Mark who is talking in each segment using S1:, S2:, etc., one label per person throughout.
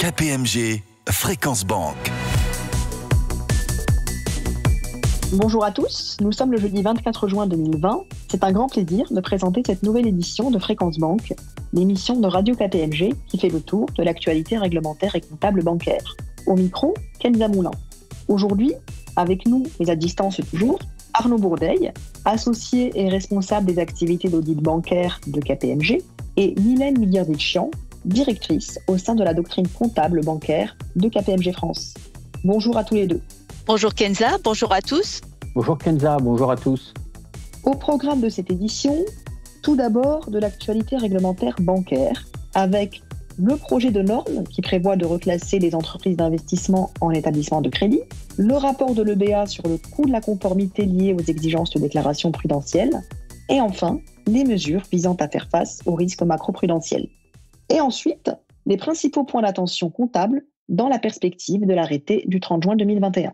S1: KPMG Fréquence Banque.
S2: Bonjour à tous, nous sommes le jeudi 24 juin 2020. C'est un grand plaisir de présenter cette nouvelle édition de Fréquence Banque, l'émission de Radio KPMG qui fait le tour de l'actualité réglementaire et comptable bancaire. Au micro, Kenza Moulin. Aujourd'hui, avec nous, mais à distance toujours, Arnaud Bourdeil, associé et responsable des activités d'audit bancaire de KPMG, et Mylène Migliardiccian, directrice au sein de la doctrine comptable bancaire de KPMG France. Bonjour à tous les deux.
S3: Bonjour Kenza, bonjour à tous.
S4: Bonjour Kenza, bonjour à tous.
S2: Au programme de cette édition, tout d'abord de l'actualité réglementaire bancaire, avec le projet de norme qui prévoit de reclasser les entreprises d'investissement en établissements de crédit, le rapport de l'EBA sur le coût de la conformité liée aux exigences de déclaration prudentielle, et enfin, les mesures visant à faire face aux risques macroprudentiels. Et ensuite, les principaux points d'attention comptables dans la perspective de l'arrêté du 30 juin 2021.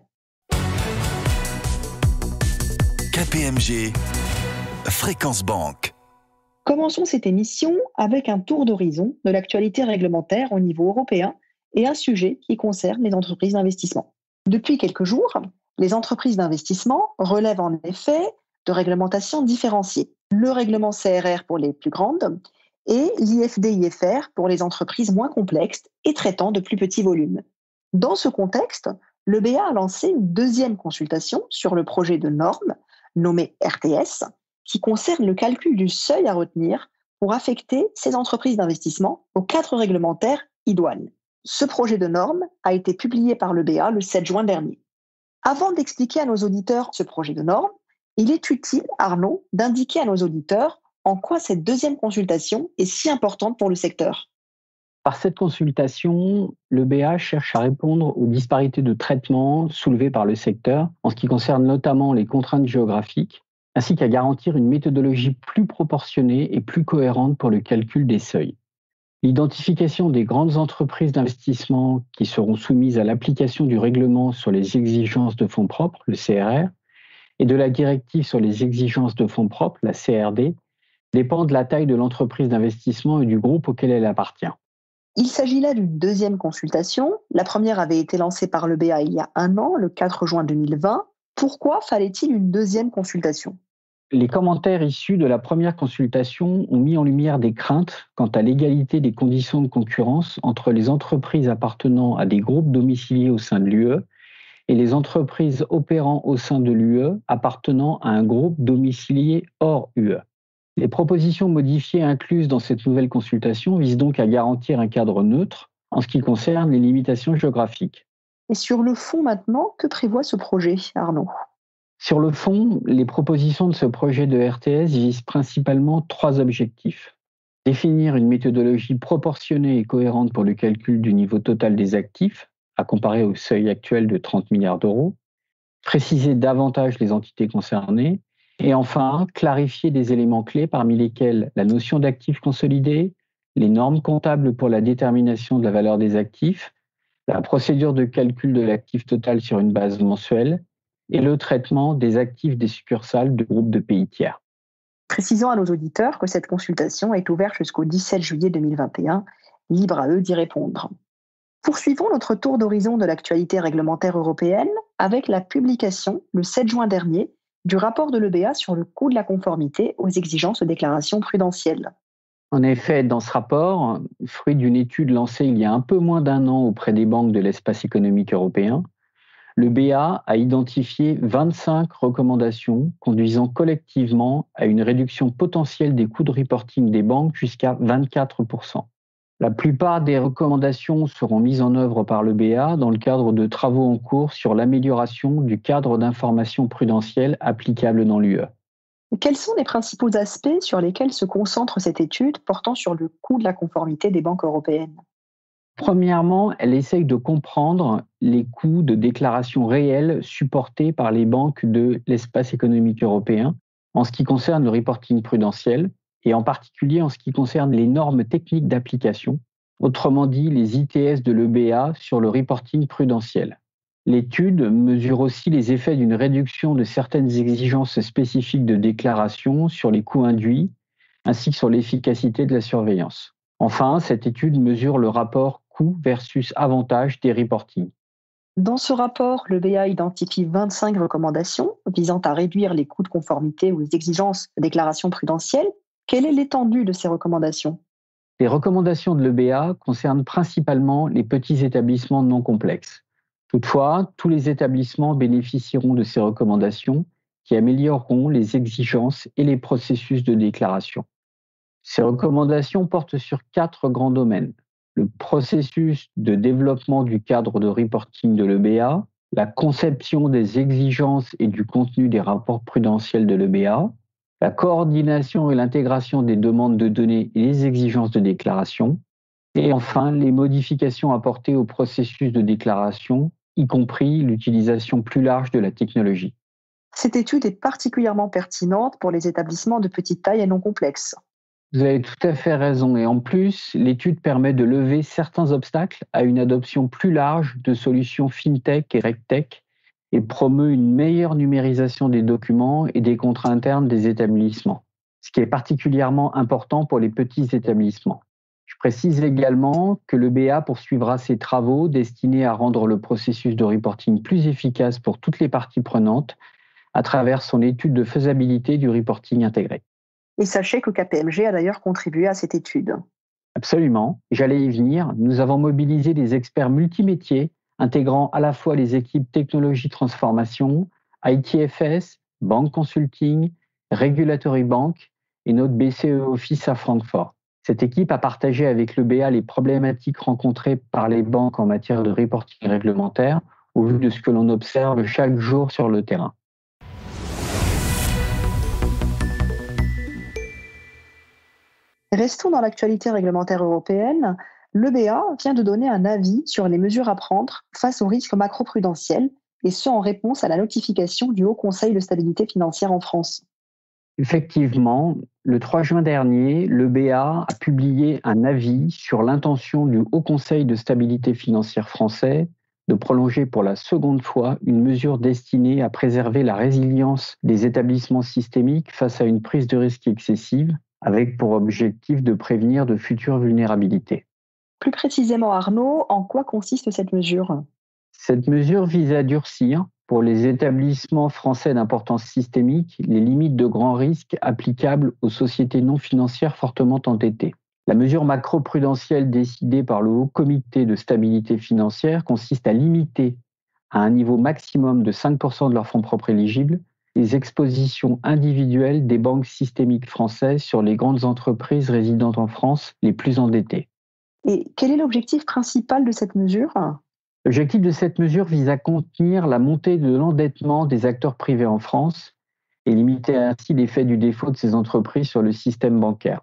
S1: KPMG Fréquence Banque.
S2: Commençons cette émission avec un tour d'horizon de l'actualité réglementaire au niveau européen et un sujet qui concerne les entreprises d'investissement. Depuis quelques jours, les entreprises d'investissement relèvent en effet de réglementations différenciées. Le règlement CRR pour les plus grandes et l'IFD-IFR pour les entreprises moins complexes et traitant de plus petits volumes. Dans ce contexte, l'EBA a lancé une deuxième consultation sur le projet de norme nommé RTS, qui concerne le calcul du seuil à retenir pour affecter ces entreprises d'investissement au cadre réglementaire idoine. Ce projet de norme a été publié par l'EBA le 7 juin dernier. Avant d'expliquer à nos auditeurs ce projet de norme, il est utile, Arnaud, d'indiquer à nos auditeurs en quoi cette deuxième consultation est si importante pour le secteur.
S4: Par cette consultation, l'EBA cherche à répondre aux disparités de traitement soulevées par le secteur en ce qui concerne notamment les contraintes géographiques, ainsi qu'à garantir une méthodologie plus proportionnée et plus cohérente pour le calcul des seuils. L'identification des grandes entreprises d'investissement qui seront soumises à l'application du règlement sur les exigences de fonds propres, le CRR, et de la directive sur les exigences de fonds propres, la CRD, dépend de la taille de l'entreprise d'investissement et du groupe auquel elle appartient.
S2: Il s'agit là d'une deuxième consultation. La première avait été lancée par l'EBA il y a un an, le 4 juin 2020. Pourquoi fallait-il une deuxième consultation ?
S4: Les commentaires issus de la première consultation ont mis en lumière des craintes quant à l'égalité des conditions de concurrence entre les entreprises appartenant à des groupes domiciliés au sein de l'UE et les entreprises opérant au sein de l'UE appartenant à un groupe domicilié hors UE. Les propositions modifiées incluses dans cette nouvelle consultation visent donc à garantir un cadre neutre en ce qui concerne les limitations géographiques.
S2: Et sur le fond maintenant, que prévoit ce projet, Arnaud ?
S4: Sur le fond, les propositions de ce projet de RTS visent principalement trois objectifs. Définir une méthodologie proportionnée et cohérente pour le calcul du niveau total des actifs, à comparer au seuil actuel de 30 milliards d'euros. Préciser davantage les entités concernées. Et enfin, clarifier des éléments clés parmi lesquels la notion d'actifs consolidés, les normes comptables pour la détermination de la valeur des actifs, la procédure de calcul de l'actif total sur une base mensuelle et le traitement des actifs des succursales de groupes de pays tiers.
S2: Précisons à nos auditeurs que cette consultation est ouverte jusqu'au 17 juillet 2021, libre à eux d'y répondre. Poursuivons notre tour d'horizon de l'actualité réglementaire européenne avec la publication, le 7 juin dernier, du rapport de l'EBA sur le coût de la conformité aux exigences de déclaration prudentielle.
S4: En effet, dans ce rapport, fruit d'une étude lancée il y a un peu moins d'un an auprès des banques de l'espace économique européen, l'EBA a identifié 25 recommandations conduisant collectivement à une réduction potentielle des coûts de reporting des banques jusqu'à 24%. La plupart des recommandations seront mises en œuvre par l'EBA dans le cadre de travaux en cours sur l'amélioration du cadre d'information prudentielle applicable dans l'UE.
S2: Quels sont les principaux aspects sur lesquels se concentre cette étude portant sur le coût de la conformité des banques européennes ?
S4: Premièrement, elle essaye de comprendre les coûts de déclaration réels supportés par les banques de l'espace économique européen en ce qui concerne le reporting prudentiel, et en particulier en ce qui concerne les normes techniques d'application, autrement dit les ITS de l'EBA sur le reporting prudentiel. L'étude mesure aussi les effets d'une réduction de certaines exigences spécifiques de déclaration sur les coûts induits, ainsi que sur l'efficacité de la surveillance. Enfin, cette étude mesure le rapport coût versus avantage des reporting.
S2: Dans ce rapport, le BA identifie 25 recommandations visant à réduire les coûts de conformité aux exigences de déclaration prudentielle. Quelle est l'étendue de ces recommandations?
S4: Les recommandations de l'EBA concernent principalement les petits établissements non complexes. Toutefois, tous les établissements bénéficieront de ces recommandations qui amélioreront les exigences et les processus de déclaration. Ces recommandations portent sur 4 grands domaines: le processus de développement du cadre de reporting de l'EBA, la conception des exigences et du contenu des rapports prudentiels de l'EBA, la coordination et l'intégration des demandes de données et les exigences de déclaration, et enfin les modifications apportées au processus de déclaration, y compris l'utilisation plus large de la technologie.
S2: Cette étude est particulièrement pertinente pour les établissements de petite taille et non complexes.
S4: Vous avez tout à fait raison. Et en plus, l'étude permet de lever certains obstacles à une adoption plus large de solutions FinTech et RegTech et promeut une meilleure numérisation des documents et des contrats internes des établissements, ce qui est particulièrement important pour les petits établissements. Je précise également que le BA poursuivra ses travaux destinés à rendre le processus de reporting plus efficace pour toutes les parties prenantes à travers son étude de faisabilité du reporting intégré.
S2: Et sachez que KPMG a d'ailleurs contribué à cette étude.
S4: Absolument, j'allais y venir. Nous avons mobilisé des experts multimétiers intégrant à la fois les équipes technologie transformation, ITFS, banque consulting, regulatory bank et notre BCE Office à Francfort. Cette équipe a partagé avec le BA les problématiques rencontrées par les banques en matière de reporting réglementaire au vu de ce que l'on observe chaque jour sur le terrain.
S2: Restons dans l'actualité réglementaire européenne. L'EBA vient de donner un avis sur les mesures à prendre face aux risques macroprudentiels, et ce en réponse à la notification du Haut Conseil de stabilité financière en France.
S4: Effectivement, le 3 juin dernier, l'EBA a publié un avis sur l'intention du Haut Conseil de stabilité financière français de prolonger pour la seconde fois une mesure destinée à préserver la résilience des établissements systémiques face à une prise de risque excessive, avec pour objectif de prévenir de futures vulnérabilités.
S2: Plus précisément, Arnaud, en quoi consiste cette mesure?
S4: Cette mesure vise à durcir, pour les établissements français d'importance systémique, les limites de grand risque applicables aux sociétés non financières fortement endettées. La mesure macroprudentielle décidée par le Haut Comité de stabilité financière consiste à limiter à un niveau maximum de 5% de leurs fonds propres éligibles les expositions individuelles des banques systémiques françaises sur les grandes entreprises résidant en France les plus endettées.
S2: Et quel est l'objectif principal de cette mesure?
S4: L'objectif de cette mesure vise à contenir la montée de l'endettement des acteurs privés en France et limiter ainsi l'effet du défaut de ces entreprises sur le système bancaire.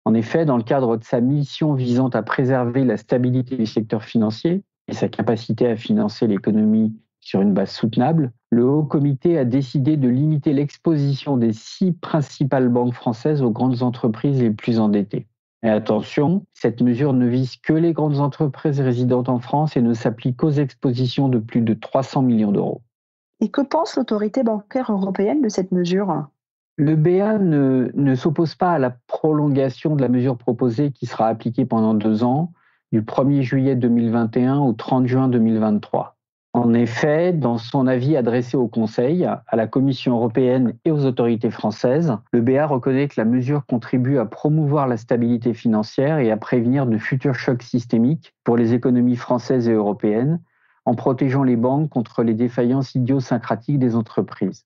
S4: En effet, dans le cadre de sa mission visant à préserver la stabilité du secteur financier et sa capacité à financer l'économie sur une base soutenable, le Haut Comité a décidé de limiter l'exposition des 6 principales banques françaises aux grandes entreprises les plus endettées. Et attention, cette mesure ne vise que les grandes entreprises résidentes en France et ne s'applique qu'aux expositions de plus de 300 millions d'euros.
S2: Et que pense l'autorité bancaire européenne de cette mesure?
S4: Le BA ne s'oppose pas à la prolongation de la mesure proposée qui sera appliquée pendant 2 ans, du 1er juillet 2021 au 30 juin 2023. En effet, dans son avis adressé au Conseil, à la Commission européenne et aux autorités françaises, le BA reconnaît que la mesure contribue à promouvoir la stabilité financière et à prévenir de futurs chocs systémiques pour les économies françaises et européennes, en protégeant les banques contre les défaillances idiosyncratiques des entreprises.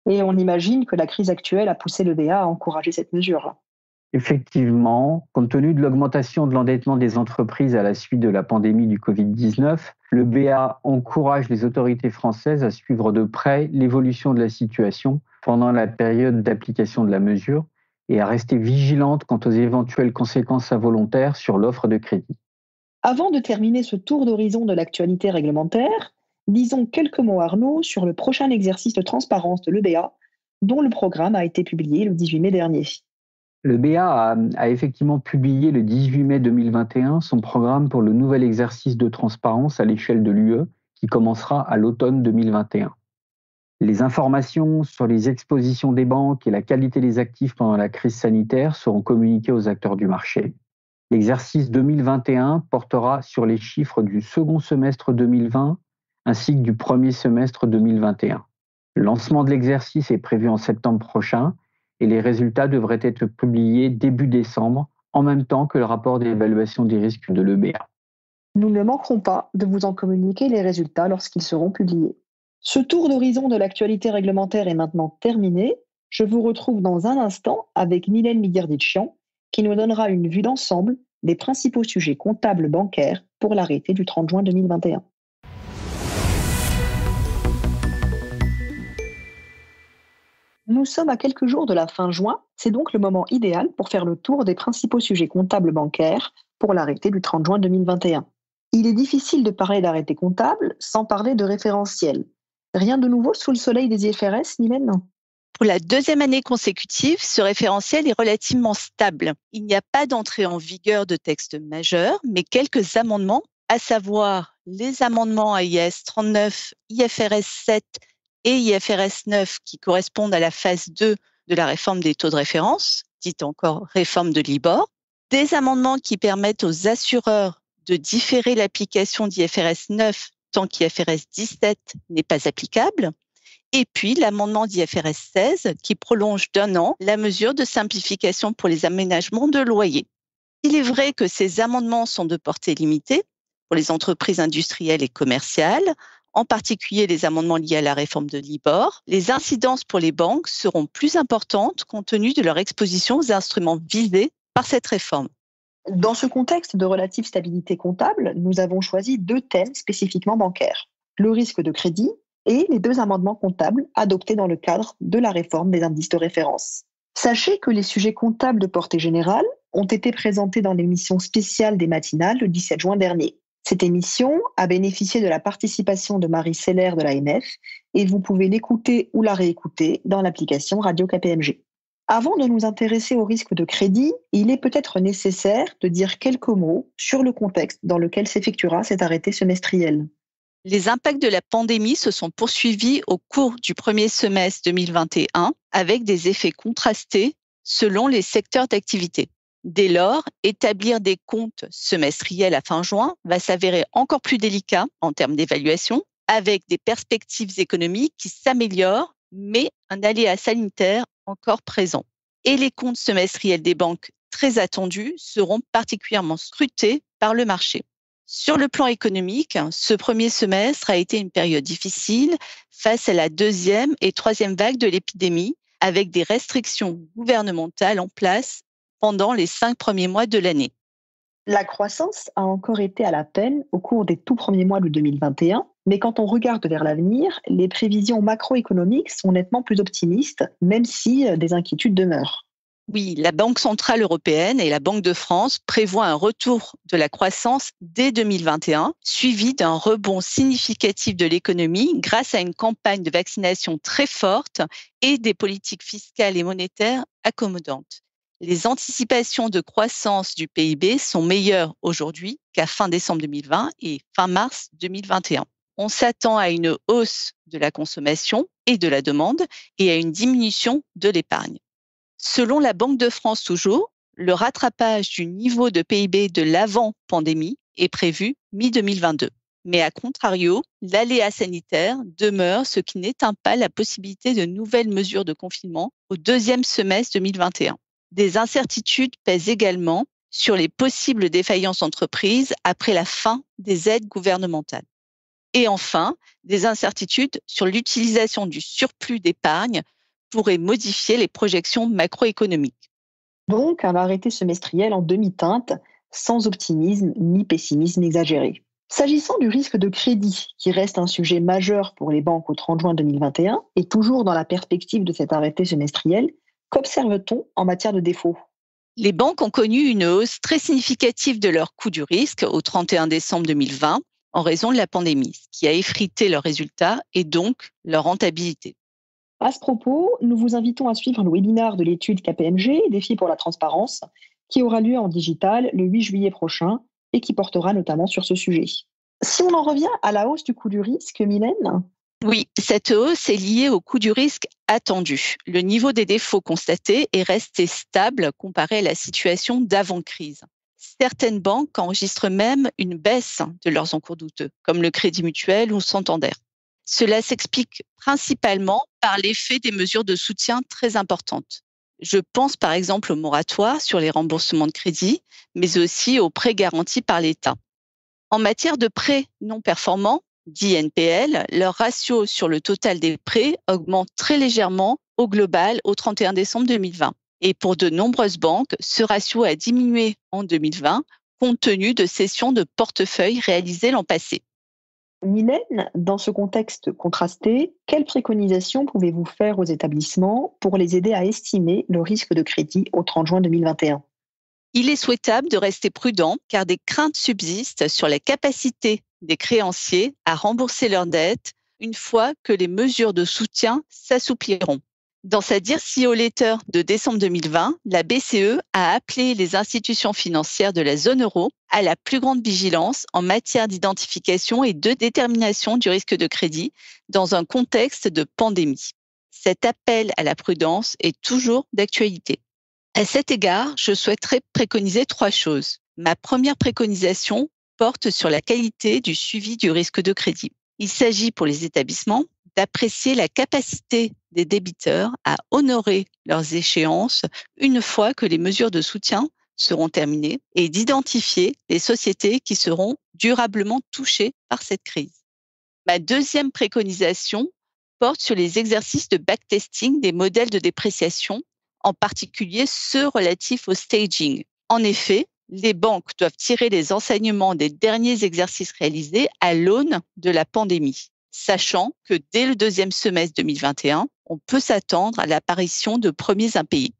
S2: Et on imagine que la crise actuelle a poussé le BA à encourager cette mesure.
S4: Effectivement, compte tenu de l'augmentation de l'endettement des entreprises à la suite de la pandémie du Covid-19, le BA encourage les autorités françaises à suivre de près l'évolution de la situation pendant la période d'application de la mesure et à rester vigilantes quant aux éventuelles conséquences involontaires sur l'offre de crédit.
S2: Avant de terminer ce tour d'horizon de l'actualité réglementaire, disons quelques mots, Arnaud, sur le prochain exercice de transparence de l'EBA, dont le programme a été publié le 18 mai dernier.
S4: Le BA a effectivement publié le 18 mai 2021 son programme pour le nouvel exercice de transparence à l'échelle de l'UE qui commencera à l'automne 2021. Les informations sur les expositions des banques et la qualité des actifs pendant la crise sanitaire seront communiquées aux acteurs du marché. L'exercice 2021 portera sur les chiffres du second semestre 2020 ainsi que du premier semestre 2021. Le lancement de l'exercice est prévu en septembre prochain et les résultats devraient être publiés début décembre, en même temps que le rapport d'évaluation des risques de l'EBA.
S2: Nous ne manquerons pas de vous en communiquer les résultats lorsqu'ils seront publiés. Ce tour d'horizon de l'actualité réglementaire est maintenant terminé. Je vous retrouve dans un instant avec Mylène Migarditchian qui nous donnera une vue d'ensemble des principaux sujets comptables bancaires pour l'arrêté du 30 juin 2021. Nous sommes à quelques jours de la fin juin, c'est donc le moment idéal pour faire le tour des principaux sujets comptables bancaires pour l'arrêté du 30 juin 2021. Il est difficile de parler d'arrêté comptable sans parler de référentiel. Rien de nouveau sous le soleil des IFRS, Mylène ?
S3: Pour la deuxième année consécutive, ce référentiel est relativement stable. Il n'y a pas d'entrée en vigueur de texte majeur, mais quelques amendements, à savoir les amendements à IAS 39, IFRS 7 et IFRS 9 qui correspondent à la phase 2 de la réforme des taux de référence, dite encore réforme de l'IBOR, des amendements qui permettent aux assureurs de différer l'application d'IFRS 9 tant qu'IFRS 17 n'est pas applicable, et puis l'amendement d'IFRS 16 qui prolonge d'1 an la mesure de simplification pour les aménagements de loyers. Il est vrai que ces amendements sont de portée limitée pour les entreprises industrielles et commerciales, en particulier les amendements liés à la réforme de l'IBOR. Les incidences pour les banques seront plus importantes compte tenu de leur exposition aux instruments visés par cette réforme.
S2: Dans ce contexte de relative stabilité comptable, nous avons choisi 2 thèmes spécifiquement bancaires, le risque de crédit et les 2 amendements comptables adoptés dans le cadre de la réforme des indices de référence. Sachez que les sujets comptables de portée générale ont été présentés dans l'émission spéciale des matinales le 17 juin dernier. Cette émission a bénéficié de la participation de Marie Seller de l'AMF et vous pouvez l'écouter ou la réécouter dans l'application Radio KPMG. Avant de nous intéresser au risque de crédit, il est peut-être nécessaire de dire quelques mots sur le contexte dans lequel s'effectuera cet arrêté semestriel.
S3: Les impacts de la pandémie se sont poursuivis au cours du premier semestre 2021 avec des effets contrastés selon les secteurs d'activité. Dès lors, établir des comptes semestriels à fin juin va s'avérer encore plus délicat en termes d'évaluation, avec des perspectives économiques qui s'améliorent, mais un aléa sanitaire encore présent. Et les comptes semestriels des banques très attendus seront particulièrement scrutés par le marché. Sur le plan économique, ce premier semestre a été une période difficile face à la 2e et 3e vague de l'épidémie, avec des restrictions gouvernementales en place pendant les 5 premiers mois de l'année.
S2: La croissance a encore été à la peine au cours des tout premiers mois de 2021, mais quand on regarde vers l'avenir, les prévisions macroéconomiques sont nettement plus optimistes, même si des inquiétudes demeurent.
S3: Oui, la Banque centrale européenne et la Banque de France prévoient un retour de la croissance dès 2021, suivi d'un rebond significatif de l'économie grâce à une campagne de vaccination très forte et des politiques fiscales et monétaires accommodantes. Les anticipations de croissance du PIB sont meilleures aujourd'hui qu'à fin décembre 2020 et fin mars 2021. On s'attend à une hausse de la consommation et de la demande et à une diminution de l'épargne. Selon la Banque de France toujours, le rattrapage du niveau de PIB de l'avant-pandémie est prévu mi-2022. Mais à contrario, l'aléa sanitaire demeure, ce qui n'éteint pas la possibilité de nouvelles mesures de confinement au 2e semestre 2021. Des incertitudes pèsent également sur les possibles défaillances d'entreprises après la fin des aides gouvernementales. Et enfin, des incertitudes sur l'utilisation du surplus d'épargne pourraient modifier les projections macroéconomiques.
S2: Donc, un arrêté semestriel en demi-teinte, sans optimisme ni pessimisme exagéré. S'agissant du risque de crédit, qui reste un sujet majeur pour les banques au 30 juin 2021, et toujours dans la perspective de cet arrêté semestriel, qu'observe-t-on en matière de défaut ?
S3: Les banques ont connu une hausse très significative de leur coût du risque au 31 décembre 2020 en raison de la pandémie, ce qui a effrité leurs résultats et donc leur rentabilité.
S2: À ce propos, nous vous invitons à suivre le webinaire de l'étude KPMG, Défis pour la transparence, qui aura lieu en digital le 8 juillet prochain et qui portera notamment sur ce sujet. Si on en revient à la hausse du coût du risque, Mylène ?
S3: Oui, cette hausse est liée au coût du risque attendu. Le niveau des défauts constatés est resté stable comparé à la situation d'avant-crise. Certaines banques enregistrent même une baisse de leurs encours douteux, comme le Crédit Mutuel ou Santander. Cela s'explique principalement par l'effet des mesures de soutien très importantes. Je pense par exemple au moratoire sur les remboursements de crédit, mais aussi aux prêts garantis par l'État. En matière de prêts non performants, dits NPL, leur ratio sur le total des prêts augmente très légèrement au global au 31 décembre 2020. Et pour de nombreuses banques, ce ratio a diminué en 2020 compte tenu de cessions de portefeuilles réalisées l'an passé.
S2: Mylène, dans ce contexte contrasté, quelles préconisations pouvez-vous faire aux établissements pour les aider à estimer le risque de crédit au 30 juin 2021 ?
S3: Il est souhaitable de rester prudent car des craintes subsistent sur la capacité des créanciers à rembourser leurs dettes une fois que les mesures de soutien s'assoupliront. Dans sa Dear CEO Letter de décembre 2020, la BCE a appelé les institutions financières de la zone euro à la plus grande vigilance en matière d'identification et de détermination du risque de crédit dans un contexte de pandémie. Cet appel à la prudence est toujours d'actualité. À cet égard, je souhaiterais préconiser 3 choses. Ma première préconisation porte sur la qualité du suivi du risque de crédit. Il s'agit pour les établissements d'apprécier la capacité des débiteurs à honorer leurs échéances une fois que les mesures de soutien seront terminées et d'identifier les sociétés qui seront durablement touchées par cette crise. Ma deuxième préconisation porte sur les exercices de backtesting des modèles de dépréciation, en particulier ceux relatifs au staging. En effet, les banques doivent tirer les enseignements des derniers exercices réalisés à l'aune de la pandémie, sachant que dès le deuxième semestre 2021, on peut s'attendre à l'apparition de premiers impayés.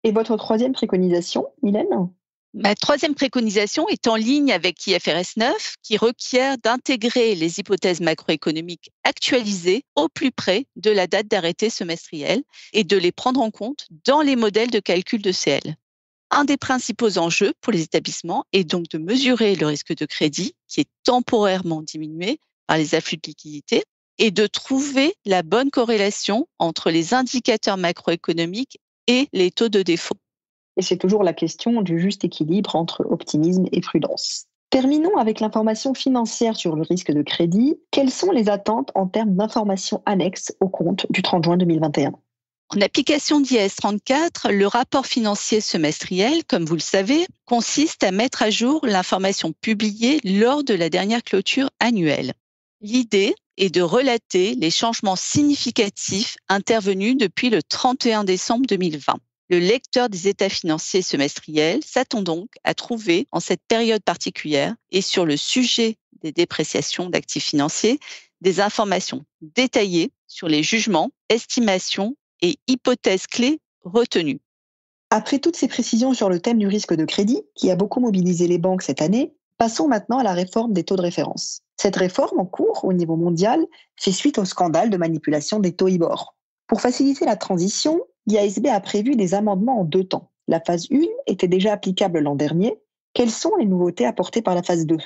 S2: Et votre troisième préconisation, Mylène ?
S3: Ma troisième préconisation est en ligne avec IFRS 9 qui requiert d'intégrer les hypothèses macroéconomiques actualisées au plus près de la date d'arrêté semestriel et de les prendre en compte dans les modèles de calcul de CL. Un des principaux enjeux pour les établissements est donc de mesurer le risque de crédit qui est temporairement diminué par les afflux de liquidités et de trouver la bonne corrélation entre les indicateurs macroéconomiques et les taux de défaut.
S2: Et c'est toujours la question du juste équilibre entre optimisme et prudence. Terminons avec l'information financière sur le risque de crédit. Quelles sont les attentes en termes d'informations annexes au compte du 30 juin 2021 ?
S3: En application d'IAS 34, le rapport financier semestriel, comme vous le savez, consiste à mettre à jour l'information publiée lors de la dernière clôture annuelle. L'idée est de relater les changements significatifs intervenus depuis le 31 décembre 2020. Le lecteur des états financiers semestriels s'attend donc à trouver en cette période particulière et sur le sujet des dépréciations d'actifs financiers des informations détaillées sur les jugements, estimations et hypothèses clés retenues.
S2: Après toutes ces précisions sur le thème du risque de crédit, qui a beaucoup mobilisé les banques cette année, passons maintenant à la réforme des taux de référence. Cette réforme en cours au niveau mondial fait suite au scandale de manipulation des taux IBOR. Pour faciliter la transition, l'IASB a prévu des amendements en 2 temps. La phase 1 était déjà applicable l'an dernier. Quelles sont les nouveautés apportées par la phase 2 ?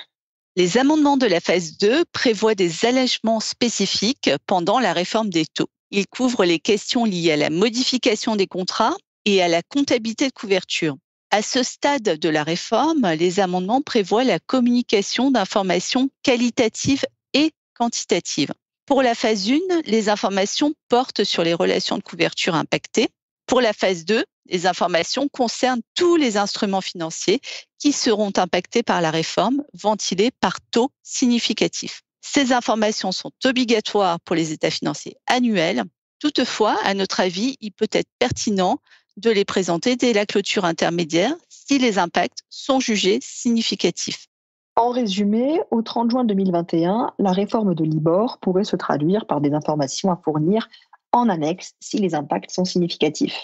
S3: Les amendements de la phase 2 prévoient des allègements spécifiques pendant la réforme des taux. Ils couvrent les questions liées à la modification des contrats et à la comptabilité de couverture. À ce stade de la réforme, les amendements prévoient la communication d'informations qualitatives et quantitatives. Pour la phase 1, les informations portent sur les relations de couverture impactées. Pour la phase 2, les informations concernent tous les instruments financiers qui seront impactés par la réforme, ventilés par taux significatifs. Ces informations sont obligatoires pour les états financiers annuels. Toutefois, à notre avis, il peut être pertinent de les présenter dès la clôture intermédiaire si les impacts sont jugés significatifs.
S2: En résumé, au 30 juin 2021, la réforme de l'IBOR pourrait se traduire par des informations à fournir en annexe si les impacts sont significatifs.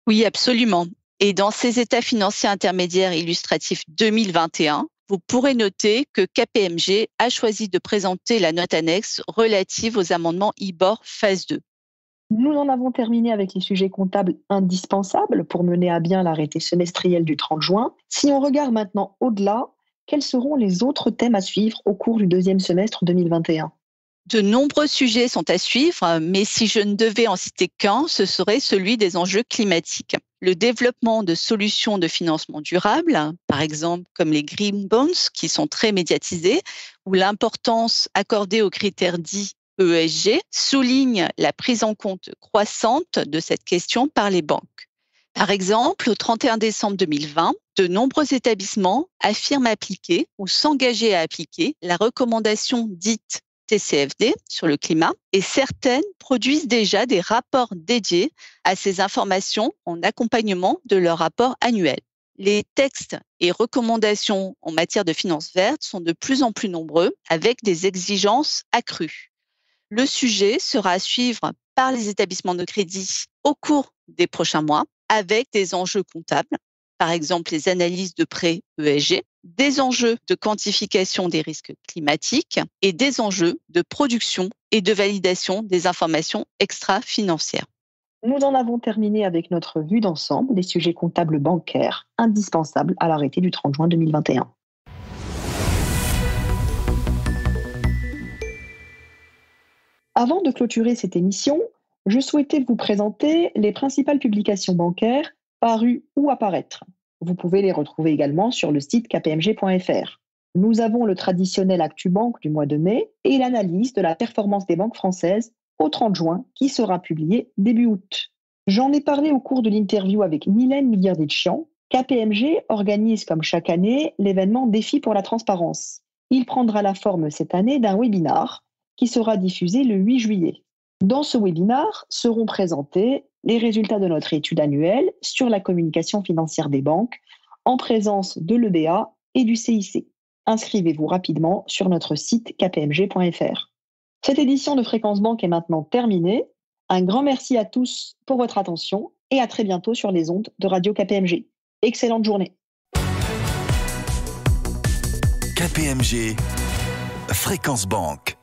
S3: Oui, absolument. Et dans ces états financiers intermédiaires illustratifs 2021, vous pourrez noter que KPMG a choisi de présenter la note annexe relative aux amendements IBOR phase 2.
S2: Nous en avons terminé avec les sujets comptables indispensables pour mener à bien l'arrêté semestriel du 30 juin. Si on regarde maintenant au-delà, quels seront les autres thèmes à suivre au cours du 2e semestre 2021 ?
S3: De nombreux sujets sont à suivre, mais si je ne devais en citer qu'un, ce serait celui des enjeux climatiques. le développement de solutions de financement durable, par exemple comme les green bonds qui sont très médiatisés, ou l'importance accordée aux critères dits ESG, souligne la prise en compte croissante de cette question par les banques. Par exemple, au 31 décembre 2020, de nombreux établissements affirment appliquer ou s'engager à appliquer la recommandation dite TCFD sur le climat et certaines produisent déjà des rapports dédiés à ces informations en accompagnement de leur rapport annuel. Les textes et recommandations en matière de finances vertes sont de plus en plus nombreux avec des exigences accrues. Le sujet sera à suivre par les établissements de crédit au cours des prochains mois avec des enjeux comptables, par exemple les analyses de prêts ESG, des enjeux de quantification des risques climatiques et des enjeux de production et de validation des informations extra-financières.
S2: Nous en avons terminé avec notre vue d'ensemble des sujets comptables bancaires indispensables à l'arrêté du 30 juin 2021. Avant de clôturer cette émission, je souhaitais vous présenter les principales publications bancaires parues ou à paraître. Vous pouvez les retrouver également sur le site kpmg.fr. Nous avons le traditionnel ActuBank du mois de mai et l'analyse de la performance des banques françaises au 30 juin qui sera publiée début août. J'en ai parlé au cours de l'interview avec Mylène Migliardiccian. KPMG organise comme chaque année l'événement Défi pour la transparence. Il prendra la forme cette année d'un webinar qui sera diffusé le 8 juillet. Dans ce webinar seront présentés les résultats de notre étude annuelle sur la communication financière des banques en présence de l'EBA et du CIC. Inscrivez-vous rapidement sur notre site kpmg.fr. Cette édition de Fréquence Banque est maintenant terminée. Un grand merci à tous pour votre attention et à très bientôt sur les ondes de Radio KPMG. Excellente journée.
S1: KPMG, Fréquence Banque.